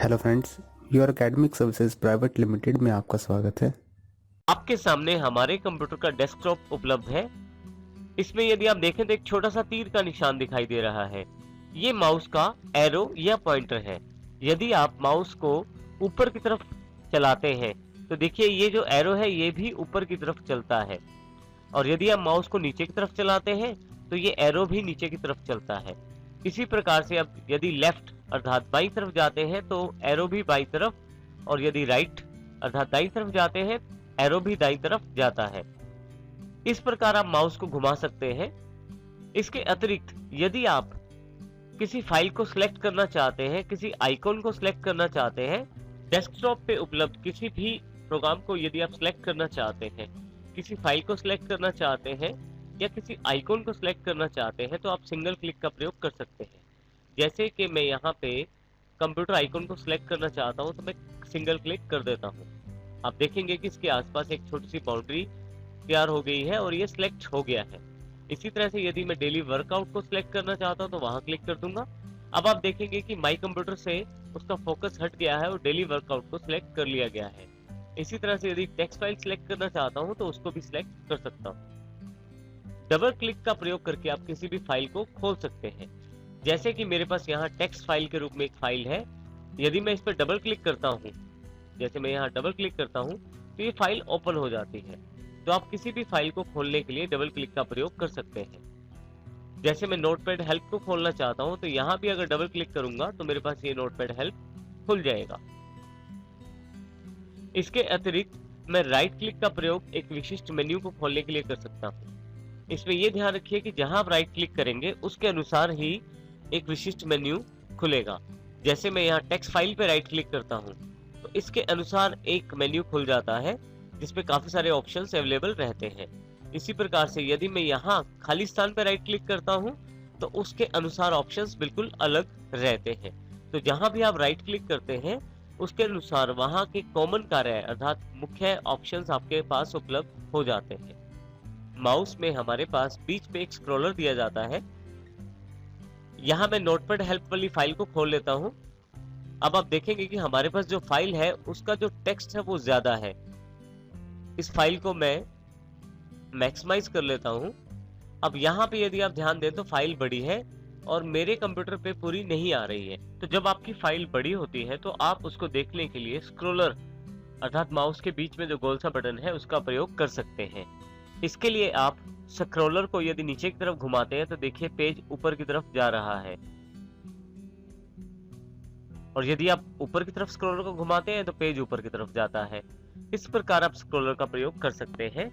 Hello friends, your academic services private limited में आपका स्वागत है। आपके सामने हमारे कंप्यूटर का डेस्कटॉप उपलब्ध है। इसमें यदि आप देखें तो एक छोटा सा तीर का निशान दिखाई दे रहा है। ये माउस का एरो या पॉइंटर है। यदि आप माउस को ऊपर की तरफ चलाते हैं तो देखिए ये जो एरो है ये भी ऊपर की तरफ चलता है, और यदि आप माउस को नीचे की तरफ चलाते हैं तो ये एरो भी नीचे की तरफ चलता है। इसी प्रकार से अब यदि लेफ्ट अर्थात बाईं तरफ जाते हैं तो एरो भी बाईं तरफ, और यदि राइट अर्थात दाईं तरफ जाते हैं एरो भी दाईं तरफ जाता है। इस प्रकार आप माउस को घुमा सकते हैं। इसके अतिरिक्त यदि आप किसी फाइल को सिलेक्ट करना चाहते हैं, किसी आइकॉन को सिलेक्ट करना चाहते हैं, डेस्कटॉप पे उपलब्ध किसी भी प्रोग्राम को यदि आप सिलेक्ट करना चाहते हैं, किसी फाइल को सिलेक्ट करना चाहते हैं या किसी आइकॉन को सिलेक्ट करना चाहते हैं तो आप सिंगल क्लिक का प्रयोग कर सकते हैं। जैसे कि मैं यहाँ पे कंप्यूटर आइकॉन को सिलेक्ट करना चाहता हूँ तो मैं सिंगल क्लिक कर देता हूँ। आप देखेंगे कि इसके आसपास एक छोटी सी बाउंड्री तैयार हो गई है और ये सिलेक्ट हो गया है। इसी तरह से यदि मैं डेली वर्कआउट को सिलेक्ट करना चाहता हूं तो वहां क्लिक कर दूंगा। अब आप देखेंगे कि माई कंप्यूटर से उसका फोकस हट गया है और डेली वर्कआउट को सिलेक्ट कर लिया गया है। इसी तरह से यदि टेक्स्ट फाइल सिलेक्ट करना चाहता हूं तो उसको भी सिलेक्ट कर सकता हूं। डबल क्लिक का प्रयोग करके आप किसी भी फाइल को खोल सकते हैं। जैसे कि मेरे पास यहाँ टेक्स्ट फाइल के रूप में एक फाइल है। यदि मैं इस पर डबल क्लिक करता हूँ, जैसे मैं यहाँ डबल क्लिक करता हूँ तो ये फाइल ओपन हो जाती है। तो आप किसी भी फाइल को खोलने के लिए डबल क्लिक का प्रयोग कर सकते हैं। जैसे मैं नोटपैड हेल्प को खोलना चाहता हूँ तो यहाँ भी अगर डबल क्लिक करूंगा तो मेरे पास ये नोटपैड हेल्प खुल जाएगा। इसके अतिरिक्त मैं राइट क्लिक का प्रयोग एक विशिष्ट मेन्यू को खोलने के लिए कर सकता हूँ। इसमें यह ध्यान रखिए कि जहां आप राइट क्लिक करेंगे उसके अनुसार ही एक विशिष्ट मेन्यू खुलेगा। जैसे मैं यहाँ टेक्स्ट फाइल पे राइट क्लिक करता हूँ तो इसके अनुसार एक मेन्यू खुल जाता है जिसमें काफी सारे ऑप्शंस अवेलेबल रहते हैं। इसी प्रकार से यदि मैं यहाँ खाली स्थान पर राइट क्लिक करता हूँ तो उसके अनुसार ऑप्शंस बिल्कुल अलग रहते हैं। तो जहां भी आप राइट क्लिक करते हैं उसके अनुसार वहां के कॉमन कार्य अर्थात मुख्य ऑप्शंस आपके पास उपलब्ध हो जाते हैं। माउस में हमारे पास बीच में एक स्क्रॉलर दिया जाता है। यहाँ मैं नोटपैड हेल्प वाली फाइल को खोल लेता हूँ। अब आप देखेंगे कि हमारे पास जो फाइल है उसका जो टेक्स्ट है वो ज्यादा है। इस फाइल को मैं मैक्सिमाइज कर लेता हूं। अब यहाँ पे यदि आप ध्यान दें तो फाइल बड़ी है और मेरे कंप्यूटर पे पूरी नहीं आ रही है। तो जब आपकी फाइल बड़ी होती है तो आप उसको देखने के लिए स्क्रॉलर अर्थात माउस के बीच में जो गोल सा बटन है उसका प्रयोग कर सकते हैं। इसके लिए आप स्क्रॉलर को यदि नीचे की तरफ घुमाते हैं तो देखिए पेज ऊपर की तरफ जा रहा है, और यदि आप ऊपर की तरफ स्क्रॉलर को घुमाते हैं तो पेज ऊपर की तरफ जाता है। इस प्रकार आप स्क्रॉलर का प्रयोग कर सकते हैं